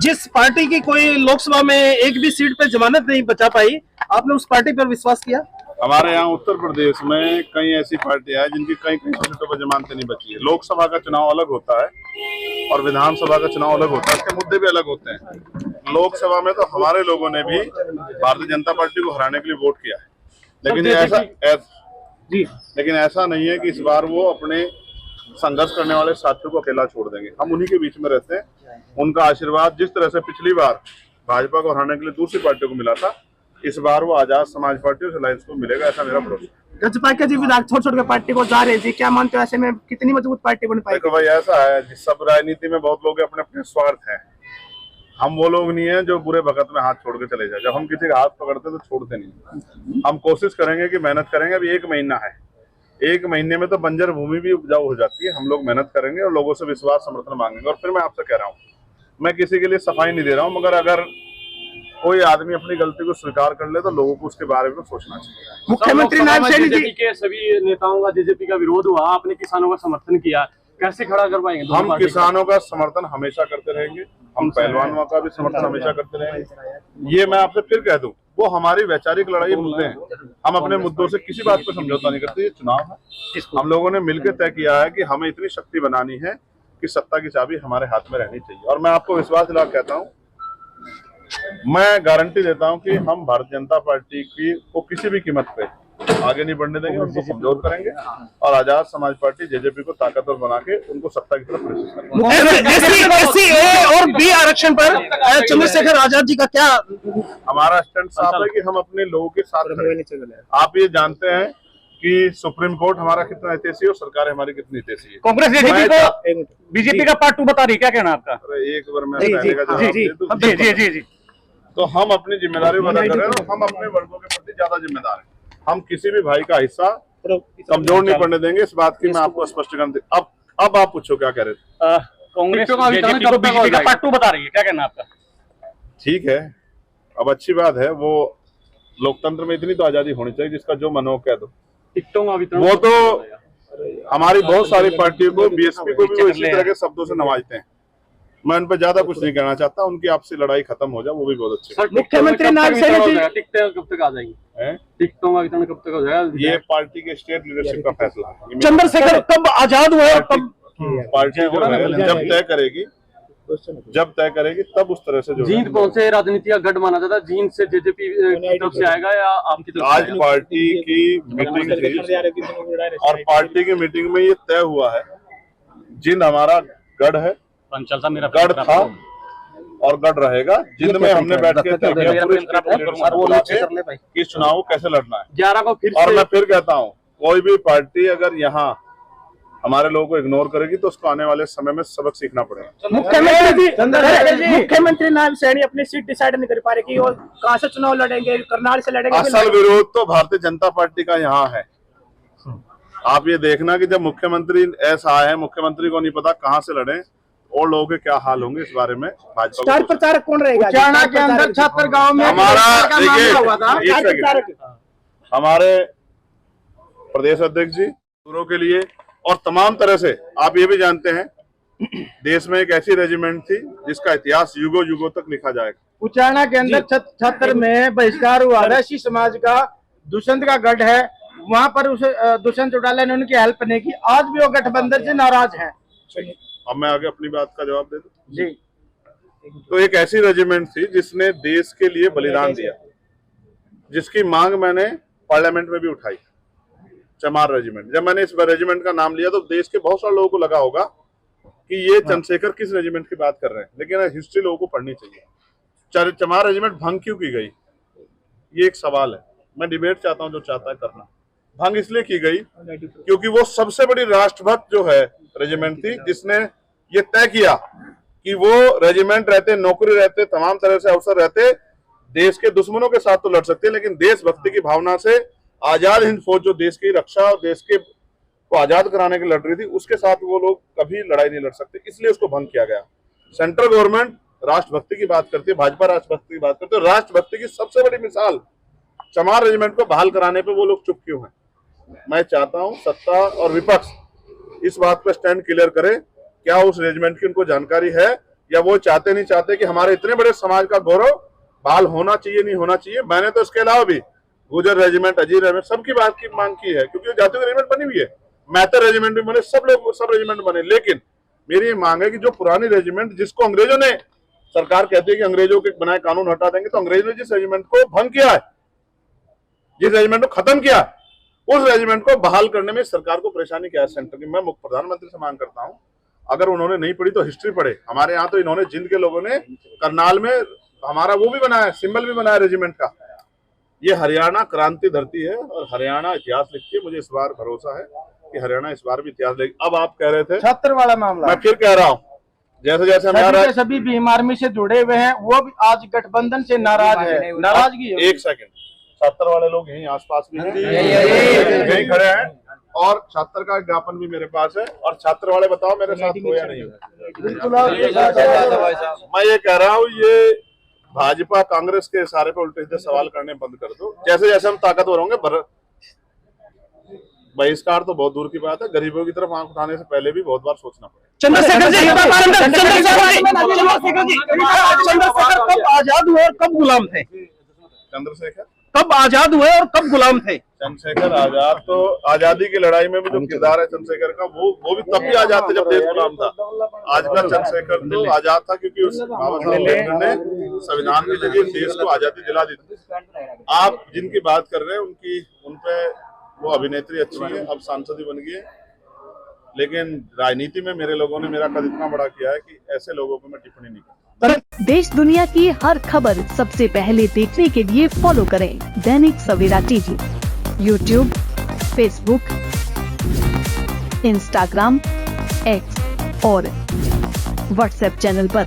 जिस पार्टी की कोई लोकसभा में एक भी सीट पे जमानत नहीं बचा पाई, आपने उस पार्टी पर विश्वास किया? हमारे यहाँ उत्तर प्रदेश में कई ऐसी पार्टियां हैं जिनकी कई कई सीटों पर जमानतें नहीं बची है। लोकसभा का चुनाव अलग होता है और विधानसभा का चुनाव अलग होता है, इसके मुद्दे भी अलग होते हैं। लोकसभा में तो हमारे लोगों ने भी भारतीय जनता पार्टी को हराने के लिए वोट किया है, लेकिन ऐसा नहीं है कि इस बार वो अपने संघर्ष करने वाले साथियों को अकेला छोड़ देंगे। हम उन्हीं के बीच में रहते हैं। उनका आशीर्वाद जिस तरह से पिछली बार भाजपा को हराने के लिए दूसरी पार्टियों को मिला था, इस बार वो आजाद समाज पार्टी और अलायंस को मिलेगा, ऐसा मेरा भरोसा। गजपा के जी विधायक छोड़ के पार्टी को जा रहे जी, क्या मानते हो ऐसे में कितनी मजबूत पार्टी बन पाएगी? देखो भाई, ऐसा है, सब राजनीति में बहुत लोग अपने अपने स्वार्थ हैं। हम वो लोग नहीं है जो बुरे वक्त में हाथ छोड़ के चले जाए। जब हम किसी का हाथ पकड़ते तो छोड़ते नहीं। हम कोशिश करेंगे कि मेहनत करेंगे। अभी 1 महीना है, 1 महीने में तो बंजर भूमि भी उपजाऊ हो जाती है। हम लोग मेहनत करेंगे और लोगों से विश्वास समर्थन मांगेंगे। और फिर मैं आपसे कह रहा हूँ, मैं किसी के लिए सफाई नहीं दे रहा हूँ, मगर अगर कोई आदमी अपनी गलती को स्वीकार कर ले तो लोगों को उसके बारे में सोचना चाहिए। मुख्यमंत्री नायब सैनी जी के सभी नेताओं का जेजेपी का विरोध हुआ, आपने किसानों का समर्थन किया, कैसे खड़ा करवाएंगे? हम किसानों का समर्थन हमेशा करते रहेंगे, हम पहलवानों का भी समर्थन हमेशा करते रहेंगे। ये मैं आपसे फिर कह दूं, वो हमारी वैचारिक लड़ाई मुद्दे हैं। हम अपने मुद्दों से किसी बात पर समझौता नहीं करते। ये चुनाव है, हम लोगों ने मिलकर तय किया है कि हमें इतनी शक्ति बनानी है कि सत्ता की चाबी हमारे हाथ में रहनी चाहिए। और मैं आपको विश्वास दिला कहता हूँ, मैं गारंटी देता हूं कि हम भारतीय जनता पार्टी की को किसी भी कीमत पे आगे नहीं बढ़ने देंगे, उनको कमजोर करेंगे और आजाद समाज पार्टी जेजेपी को ताकतवर बना के उनको सत्ता की तरफ प्रेषित करेंगे। SC और B आरक्षण पर चंद्रशेखर आजाद जी का क्या? हमारा स्टैंड साफ है कि हम अपने लोगों के साथ खड़े। आप ये जानते हैं कि सुप्रीम कोर्ट हमारा कितना हितैषी है और सरकार हमारी कितनी हितैषी है। कांग्रेस बीजेपी का पार्ट 2 बता रही, क्या कहना आपका? एक बार मैं कहने का जवाब दे दूं, तो हम अपनी जिम्मेदारी अदा कर रहे हैं और हम अपने वर्गों के प्रति ज्यादा जिम्मेदार हैं। हम किसी भी भाई का हिस्सा कमजोर नहीं पड़ने देंगे, इस बात की मैं आपको स्पष्टीकरण। अब आप पूछो क्या कह रहे थे? कांग्रेस बीजेपी का पार्ट 2 बता रही है, क्या कहना आपका? ठीक है, अब अच्छी बात है। वो लोकतंत्र में इतनी तो आजादी होनी चाहिए, जिसका जो मन हो कह दो। वो तो हमारी बहुत सारी पार्टियों को, बीएसपी को भी वो इसी तरह के शब्दों से नवाजते हैं। मैं उन पर ज्यादा कुछ नहीं कहना चाहता। उनकी आपसी लड़ाई खत्म हो जाए, वो भी बहुत अच्छे। मुख्यमंत्री नायब सैनी जी टिकटें कब तक आ जाएंगी? टिकटों का वितरण कब तक हो जाएगा? ये पार्टी के स्टेट लीडरशिप का फैसला है। चंद्रशेखर कब आजाद हुए और कब पार्टी जो है जब तय करेगी तब उस तरह से जो जींद कौन से राजनीति का गढ़ माना जाता है? जींद से जेजेपी की तरफ से आएगा या आपकी तरफ? आज पार्टी की मीटिंग थी और पार्टी की मीटिंग में ये तय हुआ है, जिन हमारा गढ़ है, गढ़ था और गढ़ रहेगा। जिंद में हमने बैठ के तय किया कि चुनाव कैसे लड़ना है 11 को फिर। और मैं फिर कहता हूँ, कोई भी पार्टी अगर यहाँ हमारे लोगों को इग्नोर करेगी तो उसको आने वाले समय में सबक सीखना पड़ेगा। मुख्यमंत्री नायब सैनी अपनी सीट डिसाइड नहीं कर पा रहे कि वो कहाँ से चुनाव लड़ेंगे, करनाल से लड़ेंगे। असल विरोध तो भारतीय जनता पार्टी का यहाँ है। आप ये देखना कि जब मुख्यमंत्री ऐसा है, मुख्यमंत्री को नहीं पता कहाँ से लड़े और लोगों के क्या हाल होंगे, इस बारे में भाजपा स्टार प्रचारक कौन रहेगा? उचाना के अंदर छात्रगांव में हमारे प्रदेश अध्यक्ष जी के लिए और तमाम तरह से आप ये भी जानते हैं, देश में एक ऐसी रेजिमेंट थी जिसका इतिहास युगों युगों तक लिखा जाएगा। उचाना के अंदर छत्र में बहिष्कार हुआ, वैश्य समाज का दुष्यंत का गढ़ है, वहां पर उसे दुष्यंत चौटाला ने उनकी हेल्प नहीं की। आज भी वो गठबंधन से नाराज हैं। अब मैं आगे अपनी बात का जवाब दे दूं जी। तो एक ऐसी रेजिमेंट थी जिसने देश के लिए बलिदान दिया, जिसकी मांग मैंने पार्लियामेंट में भी उठाई, चमार रेजिमेंट। जब मैंने इस रेजिमेंट का नाम लिया तो देश के बहुत सारे लोगों को लगा होगा कि ये चंद्रशेखर किस रेजिमेंट की बात कर रहे हैं, लेकिन हिस्ट्री लोगों को पढ़नी चाहिए। चमार रेजिमेंट भंग क्यों की गई, ये एक सवाल है। मैं डिबेट चाहता हूं, जो चाहता है करना। भंग इसलिए की गई क्योंकि वो सबसे बड़ी राष्ट्रभक्त जो है रेजिमेंट थी, जिसने ये तय किया कि वो रेजिमेंट रहते, नौकरी रहते, तमाम तरह से अवसर रहते, देश के दुश्मनों के साथ तो लड़ सकते हैं, लेकिन देशभक्ति की भावना से आजाद हिंद फौज जो देश की रक्षा और देश के को आजाद कराने की लड़ रही थी, उसके साथ वो लोग कभी लड़ाई नहीं लड़ सकते, इसलिए उसको भंग किया गया। सेंट्रल गवर्नमेंट राष्ट्रभक्ति की बात करती है, भाजपा राष्ट्रभक्ति की बात करती है। राष्ट्रभक्ति की सबसे बड़ी मिसाल चमार रेजिमेंट को बहाल कराने पे वो लोग चुप क्यों हैं? मैं चाहता हूं सत्ता और विपक्ष इस बात पर स्टैंड क्लियर करे, क्या उस रेजिमेंट की उनको जानकारी है या वो चाहते नहीं चाहते कि हमारे इतने बड़े समाज का गौरव बहाल होना चाहिए नहीं होना चाहिए। मैंने तो इसके अलावा भी गुजर रेजिमेंट, अजीर रेजिमेंट, सबकी बात की मांग की है, क्योंकि जातियों की रेजिमेंट बनी हुई है, मैतर रेजिमेंट भी बने, सब रेजिमेंट बने। लेकिन मेरी ये मांग है कि जो पुरानी रेजिमेंट जिसको अंग्रेजों ने, सरकार कहती है कि अंग्रेजों के बनाए कानून हटा देंगे, तो अंग्रेजों ने जिस रेजिमेंट को भंग किया है, जिस रेजिमेंट को खत्म किया, उस रेजिमेंट को बहाल करने में सरकार को परेशानी क्या है सेंटर की। मैं प्रधानमंत्री से मांग करता हूं, अगर उन्होंने नहीं पढ़ी तो हिस्ट्री पढ़े। हमारे यहाँ तो इन्होंने, जिंद के लोगों ने करनाल में हमारा वो भी बनाया, सिंबल भी बनाया रेजिमेंट का। ये हरियाणा क्रांति धरती है और हरियाणा इतिहास लिखती है। मुझे इस बार भरोसा है कि हरियाणा इस बार भी इतिहास लिखेगी। अब आप कह रहे थे 76 वाला मामला, मैं फिर कह रहा हूँ, जैसे जैसे हमारा सभी भीम आर्मी से जुड़े हुए हैं, वो भी आज गठबंधन से नाराज है, नाराजगी है। एक सेकंड, 76 वाले लोग यहीं आसपास भी हैं, यहीं खड़े हैं, और 76 का ज्ञापन भी मेरे पास है। और 76 वाले बताओ मेरे साथ हो या नहीं हो। मैं ये कह रहा हूँ, ये भाजपा कांग्रेस के इशारे पे उल्टे सीधे सवाल करने बंद कर दो। जैसे जैसे हम ताकतवर होंगे, बहिष्कार तो बहुत दूर की बात है, गरीबों की तरफ आंख उठाने से पहले भी बहुत बार सोचना पड़ेगा। चंद्रशेखर कब आजाद हुए और कब गुलाम थे? चंद्रशेखर कब आजाद हुए और कब गुलाम थे? चंद्रशेखर आजाद तो, आजादी की लड़ाई में भी जो किरदार है चंद्रशेखर का, वो भी तब भी आजाद थे जब देश गुलाम था। आज का चंद्रशेखर तो आजाद था क्योंकि उस बाबा साहब अम्बेडकर ने संविधान के जरिए देश को आजादी दिला दी थी। आप जिनकी बात कर रहे हैं उन पे वो अभिनेत्री अच्छी है, अब सांसद भी बन गई है, लेकिन राजनीति में मेरे लोगों ने मेरा कद इतना बड़ा किया है कि ऐसे लोगों पर मैं टिप्पणी नहीं करता। देश दुनिया की हर खबर सबसे पहले देखने के लिए फॉलो करें Dainik Savera TV, YouTube, Facebook, Instagram, X और व्हाट्सएप चैनल पर।